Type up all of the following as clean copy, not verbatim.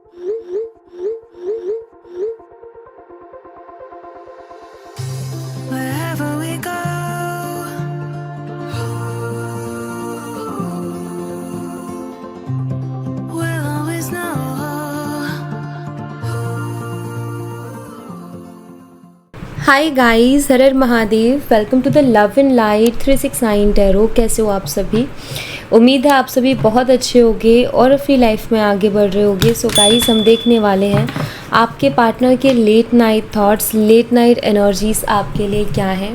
Wherever we go, we'll always know. Hi guys, Har Har Mahadev. Welcome to the love and light 369 tarot. कैसे हो आप सभी? उम्मीद है आप सभी बहुत अच्छे होंगे और अपनी लाइफ में आगे बढ़ रहे होंगे। सो गाइस, हम देखने वाले हैं आपके पार्टनर के late night thoughts, late night energies आपके लिए क्या है।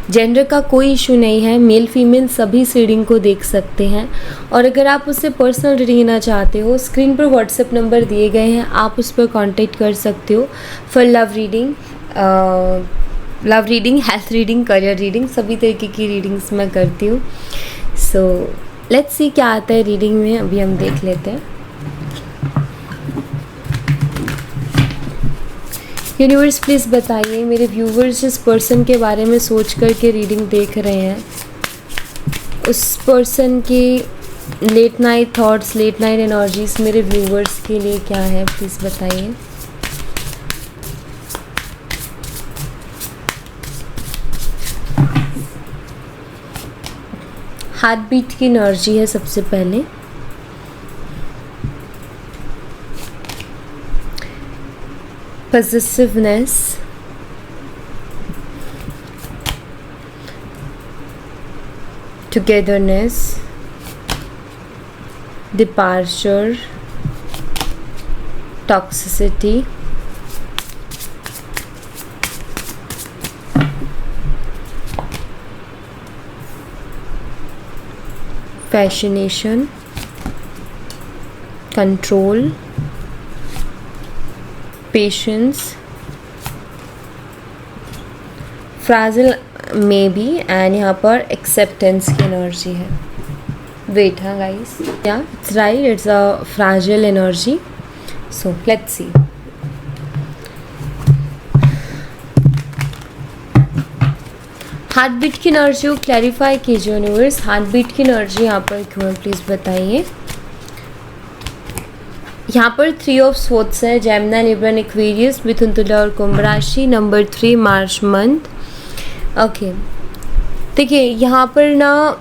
जेंडर का कोई इशू नहीं है, मेल फीमेल सभी इस रीडिंग को देख सकते हैं। और अगर आप उससे पर्सनल रीडिंग लेना चाहते हो, स्क्रीन पर व्हाट्सएप नंबर दिए गए हैं, आप उस पर कॉन्टेक्ट कर सकते हो for love reading, health reading, career reading, सभी तरीके की रीडिंग्स मैं करती हूँ। सो लेट्स सी क्या आता है रीडिंग में, अभी हम देख लेते हैं। यूनिवर्स प्लीज़ बताइए, मेरे व्यूवर्स जिस पर्सन के बारे में सोच कर के रीडिंग देख रहे हैं, उस पर्सन की late night thoughts, late night energies मेरे व्यूवर्स के लिए क्या है, प्लीज़ बताइए। हार्ट बीट की एनर्जी है सबसे पहले। Positiveness, togetherness, departure, toxicity, fascination, control, patience, fragile maybe, and यहाँ पर acceptance की एनर्जी है। वेट, हाँ guys, yeah it's right, it's a fragile energy. So let's see. Heartbeat की एनर्जी को क्लैरिफाई कीजिए यूनिवर्स। हार्ट बीट की energy यहाँ पर क्यों है, प्लीज़ बताइए। यहाँ पर 3 ऑफ स्वॉर्ड्स है, जेमिनी, लिब्रा, एक्वेरियस, मिथुन, तुला और कुंभ राशि। Number 3, March month. ओके, देखिए यहाँ पर ना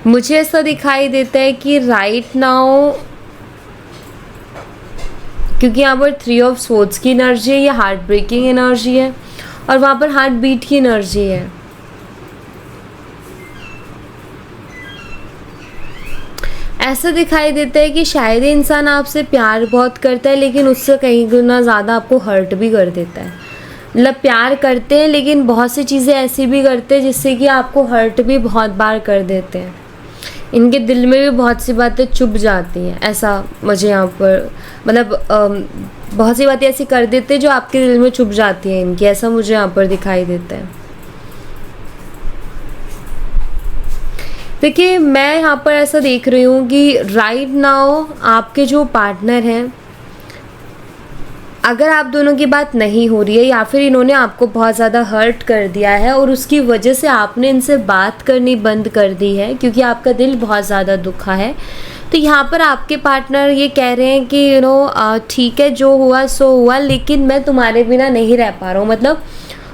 मुझे ऐसा दिखाई देता है कि राइट नाउ, क्योंकि यहाँ पर 3 ऑफ स्वॉर्ड्स की एनर्जी है, ये हार्ट ब्रेकिंग एनर्जी है और वहाँ पर हार्ट बीट की एनर्जी है। ऐसा दिखाई देता है कि शायद ये इंसान आपसे प्यार बहुत करता है, लेकिन उससे कहीं गुना ज़्यादा आपको हर्ट भी कर देता है। मतलब प्यार करते हैं लेकिन बहुत सी चीज़ें ऐसी भी करते हैं जिससे कि आपको हर्ट भी बहुत बार कर देते हैं। इनके दिल में भी बहुत सी बातें चुभ जाती हैं, ऐसा मुझे यहाँ पर मतलब बहुत सी बातें ऐसी कर देते हैं जो आपके दिल में चुभ जाती हैं इनकी, ऐसा मुझे यहाँ पर दिखाई देता है। देखिए मैं यहाँ पर ऐसा देख रही हूँ कि राइट नाउ आपके जो पार्टनर हैं, अगर आप दोनों की बात नहीं हो रही है या फिर इन्होंने आपको बहुत ज़्यादा हर्ट कर दिया है और उसकी वजह से आपने इनसे बात करनी बंद कर दी है क्योंकि आपका दिल बहुत ज़्यादा दुखा है, तो यहाँ पर आपके पार्टनर ये कह रहे हैं कि ठीक है, जो हुआ सो हुआ, लेकिन मैं तुम्हारे बिना नहीं रह पा रहा हूँ। मतलब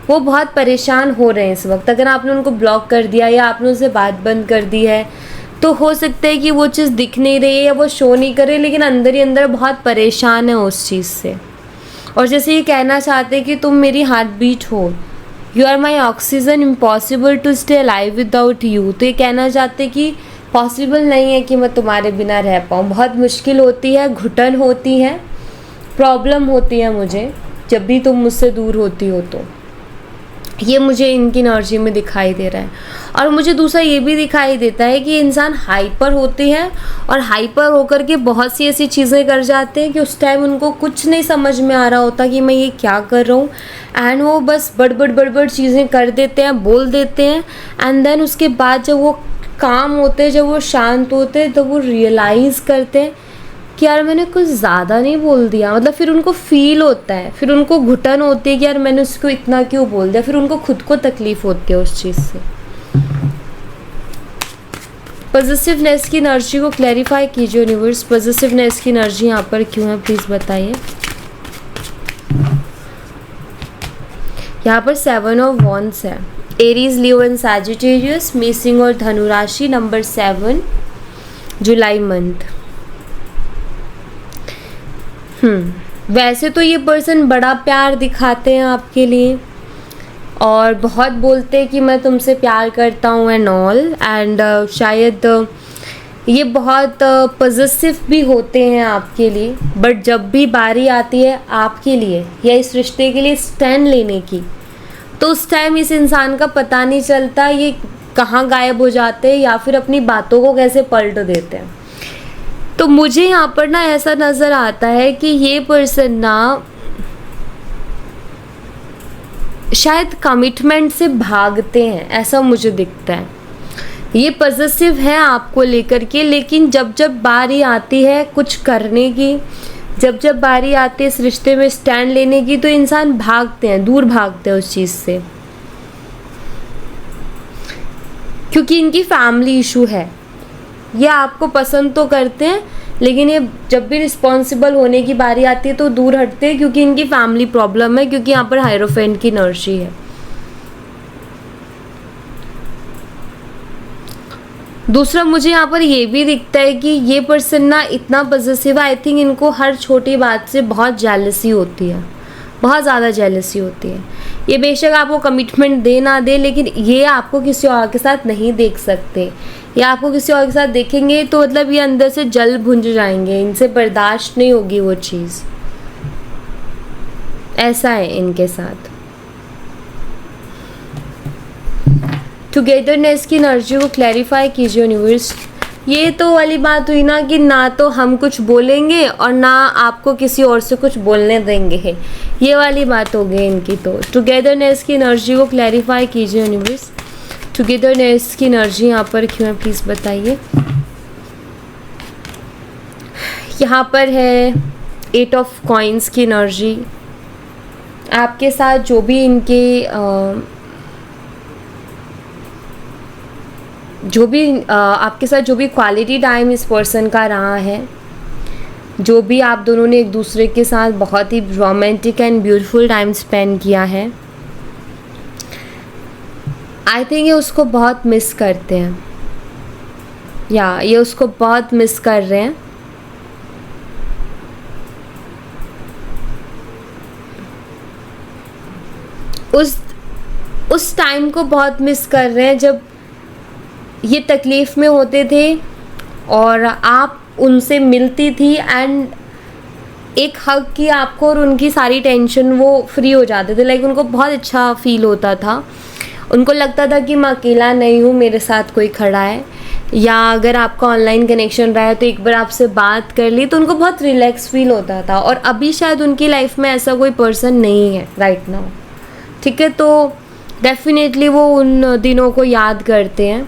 वो बहुत परेशान हो रहे हैं इस वक्त। अगर आपने उनको ब्लॉक कर दिया या आपने उनसे बात बंद कर दी है तो हो सकता है कि वो चीज़ दिख नहीं रही है या वो शो नहीं करे, लेकिन अंदर ही अंदर बहुत परेशान है उस चीज़ से। और जैसे ये कहना चाहते हैं कि तुम मेरी हार्ट बीट हो, you are my oxygen, impossible to stay alive without you. तो ये कहना चाहते हैं कि पॉसिबल नहीं है कि मैं तुम्हारे बिना रह पाऊँ, बहुत मुश्किल होती है, घुटन होती है, प्रॉब्लम होती है मुझे जब भी तुम मुझसे दूर होती हो। तो ये मुझे इनकी एनर्जी में दिखाई दे रहा है। और मुझे दूसरा ये भी दिखाई देता है कि इंसान हाइपर होते हैं और हाइपर होकर के बहुत सी ऐसी चीज़ें कर जाते हैं कि उस टाइम उनको कुछ नहीं समझ में आ रहा होता कि मैं ये क्या कर रहा हूँ, एंड वो बस बड़ चीज़ें कर देते हैं, बोल देते हैं, एंड देन उसके बाद जब वो काम होते हैं, जब वो शांत होते हैं, तो वो रियलाइज़ करते हैं कि यार मैंने कुछ ज़्यादा नहीं बोल दिया। मतलब फिर उनको फील होता है, फिर उनको घुटन होती है कि यार मैंने उसको इतना क्यों बोल दिया, फिर उनको खुद को तकलीफ़ होती है उस चीज़ से। पॉजिटिवनेस की एनर्जी को क्लैरिफाई कीजिए यूनिवर्स। पॉजिटिवनेस की एनर्जी यहाँ पर क्यों है, प्लीज़ बताइए। यहाँ पर 7 ऑफ वॉन्ड्स है। एरीज, लियो एंड सैजिटेरियस, मेषिंग और धनु राशि, नंबर 7, जुलाई मंथ। वैसे तो ये पर्सन बड़ा प्यार दिखाते हैं आपके लिए और बहुत बोलते हैं कि मैं तुमसे प्यार करता हूँ एंड ऑल, एंड शायद ये बहुत पॉजिटिव भी होते हैं आपके लिए। बट जब भी बारी आती है आपके लिए या इस रिश्ते के लिए स्टैंड लेने की, तो उस टाइम इस इंसान का पता नहीं चलता ये कहाँ गायब हो जाते हैं या फिर अपनी बातों को कैसे पलट देते हैं। तो मुझे यहाँ पर ना ऐसा नज़र आता है कि ये पर्सन ना शायद कमिटमेंट से भागते हैं, ऐसा मुझे दिखता है। ये पॉजिटिव है आपको लेकर के, लेकिन जब जब बारी आती है कुछ करने की, जब जब बारी आती है इस रिश्ते में स्टैंड लेने की, तो इंसान भागते हैं, दूर भागते हैं उस चीज़ से, क्योंकि इनकी फैमिली इशू है। ये आपको पसंद तो करते हैं लेकिन ये जब भी रिस्पॉन्सिबल होने की बारी आती है तो दूर हटते हैं, क्योंकि इनकी फैमिली प्रॉब्लम है, क्योंकि यहाँ पर हायरोफेंट की एनर्जी है। दूसरा मुझे यहाँ पर ये भी दिखता है कि ये पर्सन ना इतना पॉजिटिव है, आई थिंक इनको हर छोटी बात से बहुत जेलसी होती है, बहुत ज़्यादा जेलसी होती है। ये बेशक आपको कमिटमेंट दे ना दे, लेकिन ये आपको किसी और के साथ नहीं देख सकते, या आपको किसी और के साथ देखेंगे तो मतलब ये अंदर से जल भुंज जाएंगे, इनसे बर्दाश्त नहीं होगी वो चीज़। ऐसा है इनके साथ। टुगेदरनेस की एनर्जी को क्लैरिफाई कीजिए यूनिवर्स। ये तो वाली बात हुई ना कि ना तो हम कुछ बोलेंगे और ना आपको किसी और से कुछ बोलने देंगे, ये वाली बात हो गई इनकी। तो टुगेदरनेस की एनर्जी को क्लैरिफाई कीजिए यूनिवर्स। टुगेदरनेस की एनर्जी यहाँ पर क्यों है, प्लीज़ बताइए। यहाँ पर है 8 ऑफ कॉइन्स की एनर्जी। आपके साथ जो भी इनके आपके साथ जो भी क्वालिटी टाइम इस पर्सन का रहा है, जो भी आप दोनों ने एक दूसरे के साथ बहुत ही romantic and beautiful time spend किया है, आई थिंक ये उसको बहुत मिस करते हैं, या ये उसको बहुत मिस कर रहे हैं। उस टाइम को बहुत मिस कर रहे हैं जब ये तकलीफ़ में होते थे और आप उनसे मिलती थी एंड एक हग की आपको और उनकी सारी टेंशन वो फ्री हो जाते थे। लाइक उनको बहुत अच्छा फील होता था, उनको लगता था कि मैं अकेला नहीं हूँ, मेरे साथ कोई खड़ा है। या अगर आपका ऑनलाइन कनेक्शन रहा है तो एक बार आपसे बात कर ली तो उनको बहुत रिलैक्स फील होता था। और अभी शायद उनकी लाइफ में ऐसा कोई पर्सन नहीं है राइट नाउ, ठीक है। तो डेफिनेटली वो उन दिनों को याद करते हैं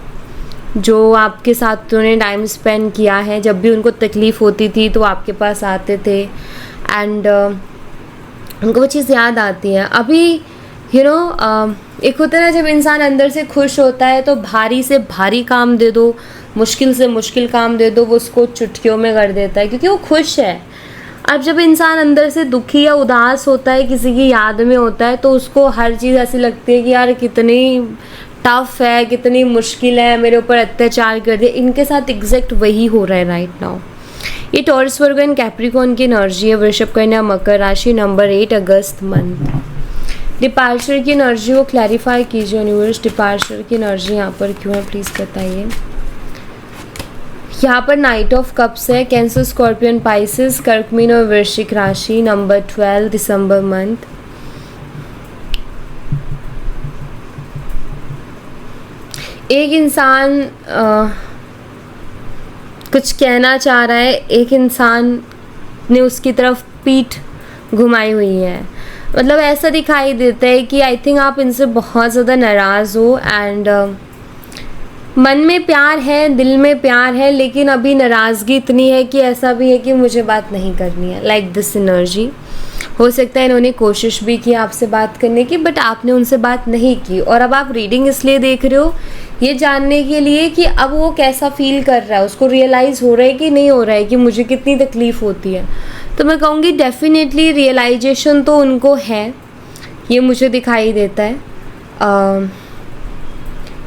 जो आपके साथ उन्होंने टाइम स्पेंड किया है। जब भी उनको तकलीफ़ होती थी तो आपके पास आते थे एंड उनको वो चीज़ याद आती है। अभी एक होता है ना, जब इंसान अंदर से खुश होता है तो भारी से भारी काम दे दो, मुश्किल से मुश्किल काम दे दो, वो उसको चुटकियों में कर देता है क्योंकि वो खुश है। अब जब इंसान अंदर से दुखी या उदास होता है, किसी की याद में होता है, तो उसको हर चीज़ ऐसी लगती है कि यार कितनी टफ है, कितनी मुश्किल है, मेरे ऊपर अत्याचार कर दिया। इनके साथ एग्जैक्ट वही हो रहा है राइट नाउ। ये टॉरस वर्गो एंड कैप्रिकॉर्न की एनर्जी है। वृषभ कन्या मकर राशि, नंबर 8 अगस्त मंथ। डिपार्चर की एनर्जी को क्लैरिफाई कीजिए यूनिवर्स। डिपार्चर की एनर्जी यहाँ पर क्यों है, प्लीज़ बताइए। यहाँ पर नाइट ऑफ कप्स है। कैंसर, स्कॉर्पियन, पाइसेस, कर्क, मीन और वृश्चिक राशि, नंबर 12 दिसंबर मंथ। एक इंसान कुछ कहना चाह रहा है, एक इंसान ने उसकी तरफ पीठ घुमाई हुई है। मतलब ऐसा दिखाई देता है कि आई थिंक आप इनसे बहुत ज़्यादा नाराज़ हो एंड मन में प्यार है, दिल में प्यार है, लेकिन अभी नाराज़गी इतनी है कि ऐसा भी है कि मुझे बात नहीं करनी है। लाइक दिस एनर्जी हो सकता है इन्होंने कोशिश भी की आपसे बात करने की, बट आपने उनसे बात नहीं की, और अब आप रीडिंग इसलिए देख रहे हो ये जानने के लिए कि अब वो कैसा फील कर रहा है, उसको रियलाइज़ हो रहा है कि नहीं हो रहा है कि मुझे कितनी तकलीफ़ होती है। तो मैं कहूँगी डेफिनेटली रियलाइजेशन तो उनको है, ये मुझे दिखाई देता है,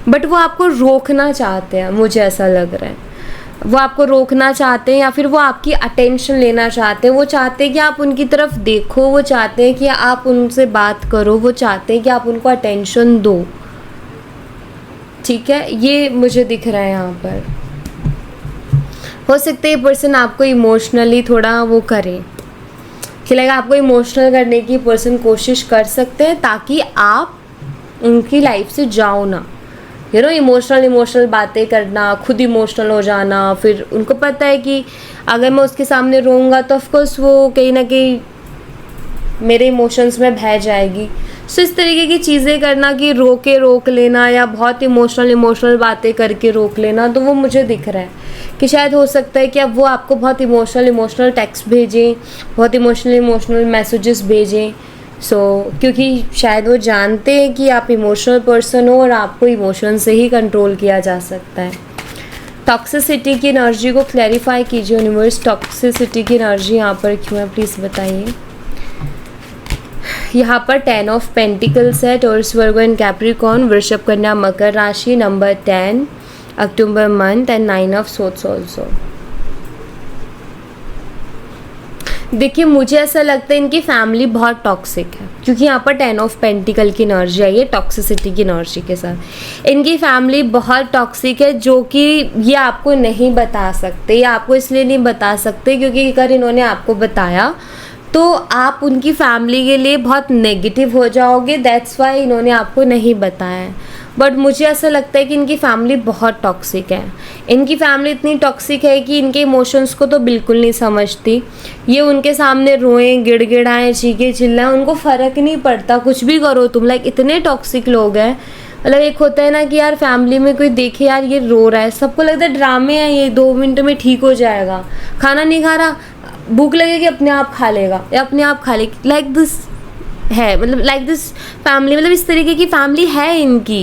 बट वो आपको रोकना चाहते हैं, मुझे ऐसा लग रहा है। वो आपको रोकना चाहते हैं या फिर वो आपकी अटेंशन लेना चाहते हैं। वो चाहते हैं कि आप उनकी तरफ देखो, वो चाहते हैं कि आप उनसे बात करो, वो चाहते हैं कि आप उनको अटेंशन दो। ठीक है, ये मुझे दिख रहा है यहाँ पर। हो सकता है ये पर्सन आपको इमोशनली थोड़ा वो करे, कि लगा आपको इमोशनल करने की पर्सन कोशिश कर सकते हैं ताकि आप उनकी लाइफ से जाओ ना। इमोशनल बातें करना, खुद इमोशनल हो जाना, फिर उनको पता है कि अगर मैं उसके सामने रोऊंगा तो ऑफकोर्स वो कहीं ना कहीं मेरे इमोशंस में बह जाएगी। सो इस तरीके की चीज़ें करना कि रोक लेना या बहुत इमोशनल बातें करके रोक लेना, तो वो मुझे दिख रहा है कि शायद हो सकता है कि अब वो आपको बहुत इमोशनल टेक्स्ट भेजें, बहुत इमोशनल मैसेजेस भेजें। क्योंकि शायद वो जानते हैं कि आप इमोशनल पर्सन हो और आपको इमोशन से ही कंट्रोल किया जा सकता है। टॉक्सिसिटी की एनर्जी को क्लैरिफाई कीजिए यूनिवर्स। टॉक्सिसिटी की एनर्जी यहाँ पर क्यों है, प्लीज़ बताइए। यहाँ पर 10 ऑफ पेंटिकल्स है, टॉरस, वर्गो एंड कैप्रिकॉर्न, वृषभ, कन्या, मकर राशि, number 10 October month and 9 of swords also. देखिए मुझे ऐसा लगता है इनकी फैमिली बहुत टॉक्सिक है, क्योंकि यहाँ पर 10 ऑफ पेंटिकल की एनर्जी आई है टॉक्सिसिटी की एनर्जी के साथ। इनकी फैमिली बहुत टॉक्सिक है, जो कि ये आपको नहीं बता सकते, या आपको इसलिए नहीं बता सकते क्योंकि अगर इन्होंने आपको बताया तो आप उनकी फैमिली के लिए बहुत नेगेटिव हो जाओगे, दैट्स वाई इन्होंने आपको नहीं बताया है। बट मुझे ऐसा लगता है कि इनकी फैमिली बहुत टॉक्सिक है। इनकी फैमिली इतनी टॉक्सिक है कि इनके इमोशंस को तो बिल्कुल नहीं समझती। ये उनके सामने रोएं, गिड़गिड़ाएं, चीखें चिल्लाएं, उनको फ़र्क नहीं पड़ता, कुछ भी करो तुम। लाइक इतने टॉक्सिक लोग हैं। मतलब एक होता है ना कि यार फैमिली में कोई देखे यार ये रो रहा है, सबको लगता है ड्रामे हैं, ये 2 मिनट में ठीक हो जाएगा, खाना नहीं खा रहा, भूख लगेगी अपने आप खा लेगा या अपने आप खा लेगी। लाइक दिस है, मतलब लाइक दिस फैमिली, मतलब इस तरीके की फैमिली है इनकी।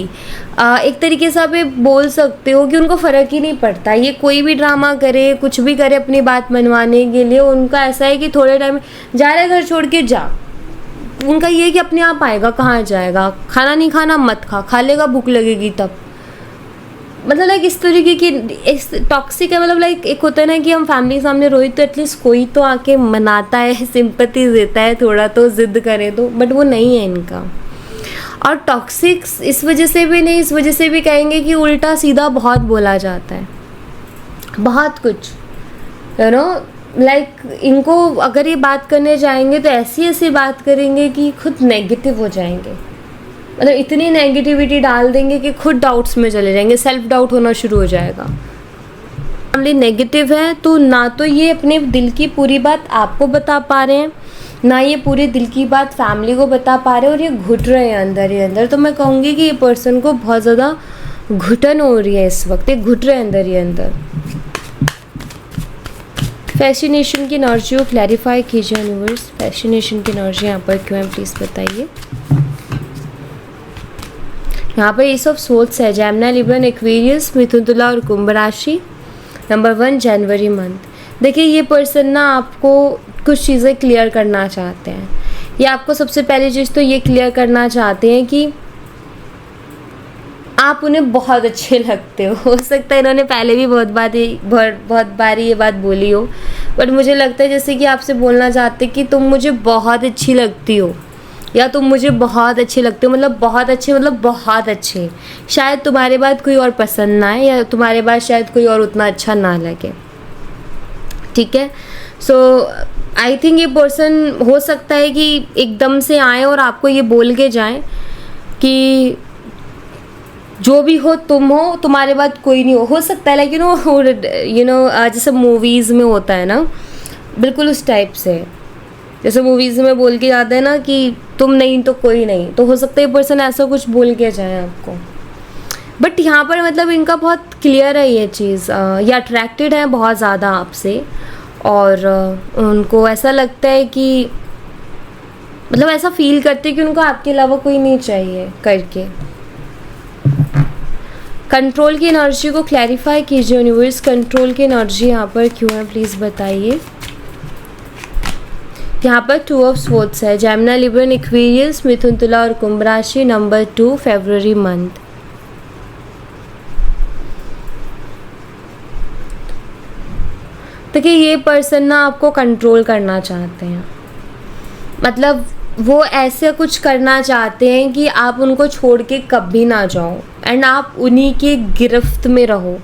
एक तरीके से आप ये बोल सकते हो कि उनको फ़र्क ही नहीं पड़ता, ये कोई भी ड्रामा करे, कुछ भी करे अपनी बात मनवाने के लिए। उनका ऐसा है कि थोड़े टाइम जा रहा है घर छोड़ के जा, उनका ये है कि अपने आप आएगा, कहाँ जाएगा, खाना नहीं खाना मत खा लेगा, भूख लगेगी तब। मतलब लाइक इस तरीके की इस टॉक्सिक है। मतलब लाइक एक होता है ना कि हम फैमिली के सामने रोई तो एटलीस्ट कोई तो आके मनाता है, सिंपैथी देता है, थोड़ा तो जिद करे तो, बट वो नहीं है इनका। और टॉक्सिक इस वजह से भी नहीं, इस वजह से भी कहेंगे कि उल्टा सीधा बहुत बोला जाता है, बहुत कुछ, लाइक इनको अगर ये बात करने जाएंगे तो ऐसी बात करेंगे कि खुद नेगेटिव हो जाएंगे। मतलब इतनी नेगेटिविटी डाल देंगे कि खुद डाउट्स में चले जाएंगे, सेल्फ डाउट होना शुरू हो जाएगा। फैमिली नेगेटिव है तो ना तो ये अपने दिल की पूरी बात आपको बता पा रहे हैं, ना ये पूरे दिल की बात फैमिली को बता पा रहे हैं, और ये घुट रहे हैं अंदर ही अंदर। तो मैं कहूँगी कि ये पर्सन को बहुत ज़्यादा घुटन हो रही है इस वक्त, ये घुट रहे हैं अंदर ही अंदर। फैसिनेशन की एनर्जी को क्लैरिफाई कीजिए यूनिवर्स। फैसिनेशन की एनर्जी यहाँ पर क्यों है, प्लीज़ बताइए। यहाँ पर एस ऑफ सोल्स है, जेमिनी, लिब्रा, एक्वेरियस, मिथुन, तुला और कुंभ राशि, नंबर 1 जनवरी मंथ। देखिए ये पर्सन ना आपको कुछ चीज़ें क्लियर करना चाहते हैं। ये आपको सबसे पहली चीज़ तो ये क्लियर करना चाहते हैं कि आप उन्हें बहुत अच्छे लगते हो सकता है इन्होंने पहले भी बहुत बार ये बात बोली हो, बट मुझे लगता है जैसे कि आपसे बोलना चाहते कि तुम मुझे बहुत अच्छी लगती हो, या तुम मुझे बहुत अच्छे लगते हो। मतलब बहुत अच्छे, मतलब बहुत अच्छे। शायद तुम्हारे बाद कोई और पसंद ना आए, या तुम्हारे बाद शायद कोई और उतना अच्छा ना लगे। ठीक है, सो आई थिंक ये पर्सन हो सकता है कि एकदम से आए और आपको ये बोल के जाएं कि जो भी हो तुम हो, तुम्हारे बाद कोई नहीं हो सकता है। लाइक यू नो जैसे मूवीज़ में होता है ना, बिल्कुल उस टाइप से। जैसे मूवीज़ में बोल के जाते हैं ना कि तुम नहीं तो कोई नहीं, तो हो सकता है ये पर्सन ऐसा कुछ बोल के जाए आपको। बट यहाँ पर मतलब इनका बहुत क्लियर है ये चीज़, ये अट्रैक्टेड है बहुत ज़्यादा आपसे, और उनको ऐसा लगता है कि मतलब ऐसा फील करते कि उनको आपके अलावा कोई नहीं चाहिए करके। कंट्रोल की एनर्जी को क्लैरिफाई कीजिए यूनिवर्स, कंट्रोल की एनर्जी यहाँ पर क्यों है प्लीज़ बताइए। यहाँ पर 2 ऑफ स्वॉर्ड्स है, जेमिनी, लिब्रा, एक्वेरियस, मिथुन, तुला और कुंभ राशि, नंबर 2 फरवरी मंथ। देखिए ये पर्सन ना आपको कंट्रोल करना चाहते हैं, मतलब वो ऐसे कुछ करना चाहते हैं कि आप उनको छोड़ के कभी ना जाओ एंड आप उन्हीं के गिरफ्त में रहो,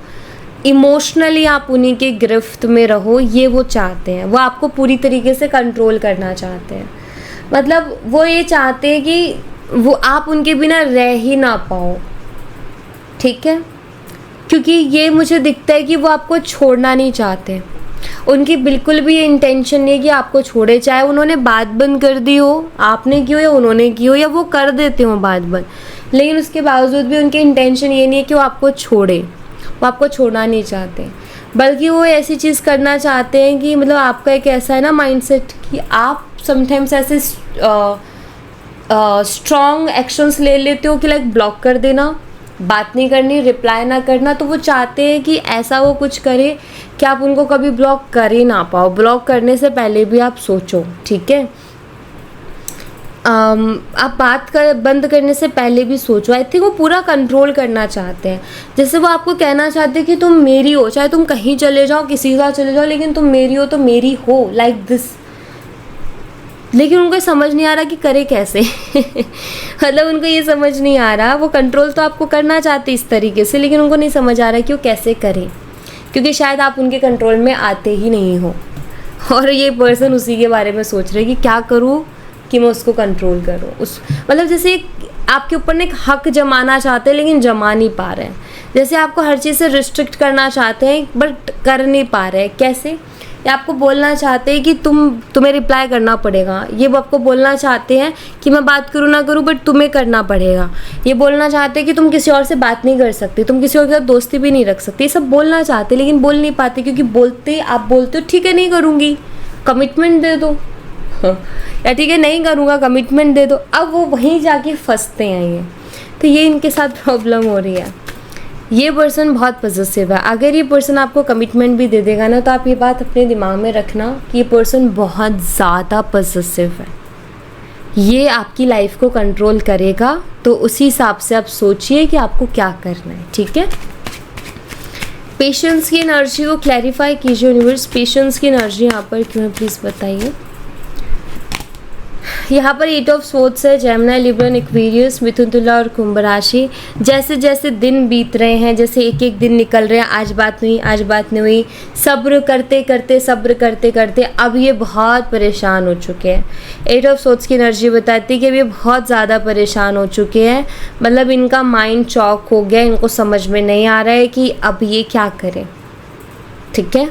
इमोशनली आप उन्हीं के गिरफ्त में रहो, ये वो चाहते हैं। वो आपको पूरी तरीके से कंट्रोल करना चाहते हैं, मतलब वो ये चाहते हैं कि वो आप उनके बिना रह ही ना पाओ, ठीक है। क्योंकि ये मुझे दिखता है कि वो आपको छोड़ना नहीं चाहते, उनकी बिल्कुल भी ये इंटेंशन नहीं है कि आपको छोड़े, चाहे उन्होंने बात बंद कर दी हो, आपने की हो या उन्होंने की हो या वो कर देते हो बात बंद, लेकिन उसके बावजूद भी उनकी इंटेंशन ये नहीं है कि वो आपको छोड़े, वो आपको छोड़ना नहीं चाहते, बल्कि वो ऐसी चीज़ करना चाहते हैं कि मतलब आपका एक ऐसा है ना माइंडसेट कि आप समटाइम्स ऐसे स्ट्रॉन्ग एक्शंस ले लेते हो कि लाइक ब्लॉक कर देना, बात नहीं करनी, रिप्लाई ना करना। तो वो चाहते हैं कि ऐसा वो कुछ करे कि आप उनको कभी ब्लॉक कर ही ना पाओ, ब्लॉक करने से पहले भी आप सोचो, ठीक है। आप बात कर बंद करने से पहले भी सोचो। आई थिंक वो पूरा कंट्रोल करना चाहते हैं, जैसे वो आपको कहना चाहते हैं कि तुम मेरी हो, चाहे तुम कहीं चले जाओ, किसी के साथ चले जाओ, लेकिन तुम मेरी हो तो मेरी हो, लाइक दिस। लेकिन उनको समझ नहीं आ रहा कि करे कैसे मतलब उनको ये समझ नहीं आ रहा, वो कंट्रोल तो आपको करना चाहते इस तरीके से, लेकिन उनको नहीं समझ आ रहा कि वो कैसे करें, क्योंकि शायद आप उनके कंट्रोल में आते ही नहीं हो। और ये पर्सन उसी के बारे में सोच रहे कि क्या करूँ कि मैं उसको कंट्रोल करूँ, उस मतलब जैसे आपके ऊपर एक हक जमाना चाहते हैं लेकिन जमा नहीं पा रहे हैं, जैसे आपको हर चीज़ से रिस्ट्रिक्ट करना चाहते हैं बट कर नहीं पा रहे हैं। कैसे? या आपको बोलना चाहते हैं कि तुम्हें रिप्लाई करना पड़ेगा, ये वो आपको बोलना चाहते हैं कि मैं बात करूँ ना करूँ बट तुम्हें करना पड़ेगा, ये बोलना चाहते हैं कि तुम किसी और से बात नहीं कर सकती, तुम किसी और के साथ दोस्ती भी नहीं रख सकती, ये सब बोलना चाहते लेकिन बोल नहीं पाते, क्योंकि आप बोलते हो ठीक है नहीं करूँगी, कमिटमेंट दे दो या ठीक है नहीं करूँगा, कमिटमेंट दे दो। अब वो वहीं जाके फंसते हैं ये, तो ये इनके साथ प्रॉब्लम हो रही है। ये पर्सन बहुत पॉजिटिव है, अगर ये पर्सन आपको कमिटमेंट भी दे देगा ना, तो आप ये बात अपने दिमाग में रखना कि ये पर्सन बहुत ज़्यादा पॉजिटिव है, ये आपकी लाइफ को कंट्रोल करेगा। तो उसी हिसाब से आप सोचिए कि आपको क्या करना है, ठीक है। पेशेंस की एनर्जी को क्लैरिफाई कीजिए यूनिवर्स, पेशेंस की एनर्जी यहाँ पर क्यों है प्लीज़ बताइए। यहाँ पर 8 ऑफ स्वॉर्ड्स है, जेमिनी, लिब्रा, एक्वेरियस, मिथुन, तुला और कुंभ राशि। जैसे जैसे दिन बीत रहे हैं, जैसे एक एक दिन निकल रहे हैं, आज बात नहीं हुई, सब्र करते करते अब ये बहुत परेशान हो चुके हैं। 8 ऑफ स्वॉर्ड्स की एनर्जी बताती है कि अब ये बहुत ज़्यादा परेशान हो चुके हैं, मतलब इनका माइंड चौक हो गया, इनको समझ में नहीं आ रहा है कि अब ये क्या करें, ठीक है।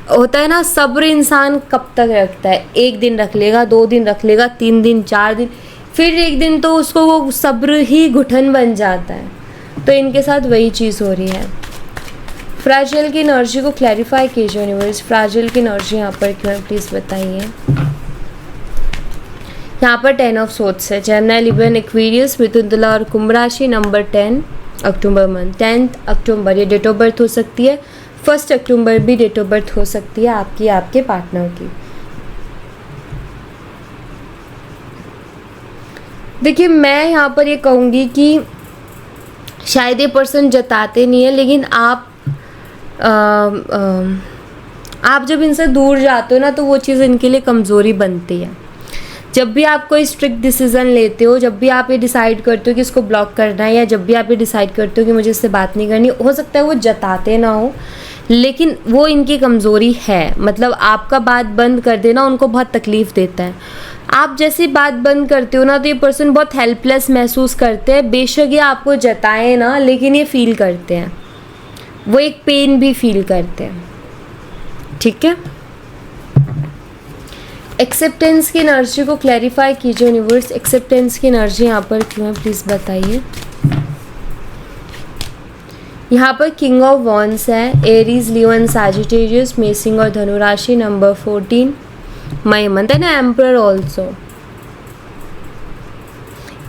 होता है ना, सब्र इंसान कब तक रखता है, 1 दिन रख लेगा, 2 दिन रख लेगा, 3 दिन, 4 दिन, फिर एक दिन तो उसको वो सब्र ही घुटन बन जाता है। तो इनके साथ वही चीज़ हो रही है। फ्रैजिल की एनर्जी को क्लैरिफाई कीजिए यूनिवर्स, फ्रैजिल की एनर्जी यहाँ पर क्यों है प्लीज़ बताइए। यहाँ पर 10 ऑफ स्वॉर्ड्स है, जेमिनी, लिब्रा, एक्वेरियस, मिथुन, तुला और कुंभ राशि, नंबर 10 अक्टूबर मंथ। 10 अक्टूबर ये डेट ऑफ बर्थ हो सकती है, 1 अक्टूबर भी डेट ऑफ बर्थ हो सकती है आपकी, आपके पार्टनर की। देखिए मैं यहाँ पर ये कहूँगी कि शायद ये पर्सन जताते नहीं है, लेकिन आप जब इनसे दूर जाते हो ना, तो वो चीज़ इनके लिए कमज़ोरी बनती है। जब भी आप कोई स्ट्रिक्ट डिसीज़न लेते हो, जब भी आप ये डिसाइड करते हो कि इसको ब्लॉक करना है, या जब भी आप ये डिसाइड करते हो कि मुझे इससे बात नहीं करनी, हो सकता है वो जताते ना हो, लेकिन वो इनकी कमज़ोरी है। मतलब आपका बात बंद कर देना उनको बहुत तकलीफ़ देता है। आप जैसी बात बंद करते हो ना, तो ये पर्सन बहुत हेल्पलेस महसूस करते हैं। बेशक ये आपको जताएं ना, लेकिन ये फील करते हैं, वो एक पेन भी फील करते हैं, ठीक है। एक्सेप्टेंस की एनर्जी को क्लैरिफाई कीजिए यूनिवर्स, एक्सेप्टेंस की एनर्जी यहाँ पर क्यों है प्लीज़ बताइए। यहाँ पर किंग ऑफ वॉन्ड्स है, एरीज, लियो एंड सैजिटेरियस, मेसिंग और धनु राशि, नंबर 14 मई मंथ, है ना, एम्परर ऑल्सो।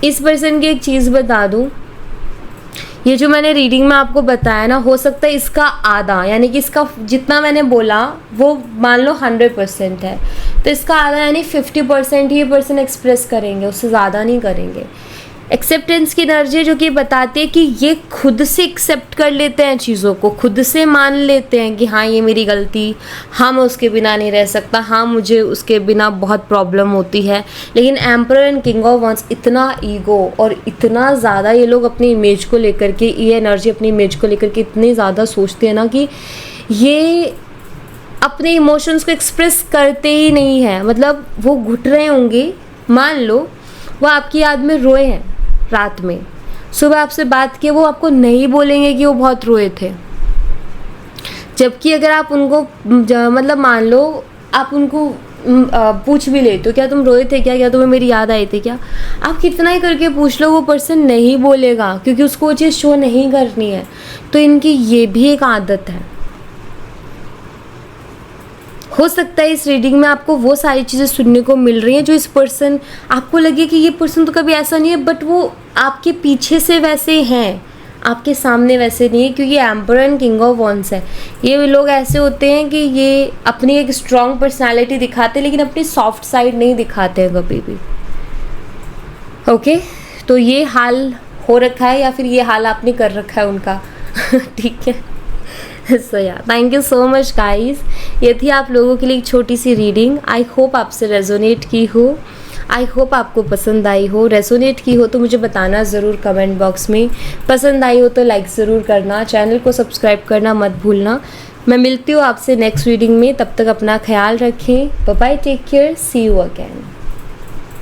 इस पर्सन की एक चीज़ बता दूँ, ये जो मैंने रीडिंग में आपको बताया ना, हो सकता है इसका आधा, यानी कि इसका जितना मैंने बोला वो मान लो 100% है, तो इसका आधा यानी 50% ही ये पर्सन एक्सप्रेस करेंगे, उससे ज़्यादा नहीं करेंगे। एक्सेप्टेंस की एनर्जी जो कि बताती है कि ये खुद से एक्सेप्ट कर लेते हैं चीज़ों को, खुद से मान लेते हैं कि हाँ ये मेरी गलती, हाँ मैं उसके बिना नहीं रह सकता, हाँ मुझे उसके बिना बहुत प्रॉब्लम होती है। लेकिन emperor and king of wands, इतना ईगो और इतना ज़्यादा ये लोग अपनी इमेज को लेकर के, ये एनर्जी अपनी इमेज को लेकर के इतनी ज़्यादा सोचते हैं ना कि ये अपने इमोशंस को एक्सप्रेस करते ही नहीं हैं। मतलब वो घुट रहे होंगे, मान लो वो आपकी याद में रोए हैं रात में, सुबह आपसे बात किए, वो आपको नहीं बोलेंगे कि वो बहुत रोए थे। जबकि अगर आप उनको मतलब मान लो आप उनको पूछ भी लेते हो, क्या तुम रोए थे क्या, तुम्हें मेरी याद आई थी क्या, आप कितना ही करके पूछ लो, वो पर्सन नहीं बोलेगा क्योंकि उसको वो चीज़ शो नहीं करनी है। तो इनकी ये भी एक आदत है। हो सकता है इस रीडिंग में आपको वो सारी चीज़ें सुनने को मिल रही हैं जो इस पर्सन, आपको लगे कि ये पर्सन तो कभी ऐसा नहीं है, बट वो आपके पीछे से वैसे हैं, आपके सामने वैसे नहीं है, क्योंकि emperor and king of wands है। ये लोग ऐसे होते हैं कि ये अपनी एक स्ट्रॉन्ग पर्सनालिटी दिखाते हैं लेकिन अपनी सॉफ्ट साइड नहीं दिखाते हैं कभी भी। ओके, तो ये हाल हो रखा है या फिर ये हाल आपने कर रखा है उनका। ठीक है, सो या thank you so much guys. ये थी आप लोगों के लिए एक छोटी सी रीडिंग। आई होप आपसे रेजोनेट की हो, आई होप आपको पसंद आई हो। रेजोनेट की हो तो मुझे बताना ज़रूर कमेंट बॉक्स में, पसंद आई हो तो लाइक ज़रूर करना, चैनल को सब्सक्राइब करना मत भूलना। मैं मिलती हूँ आपसे नेक्स्ट रीडिंग में, तब तक अपना ख्याल रखें। Bye bye, take care, see you again.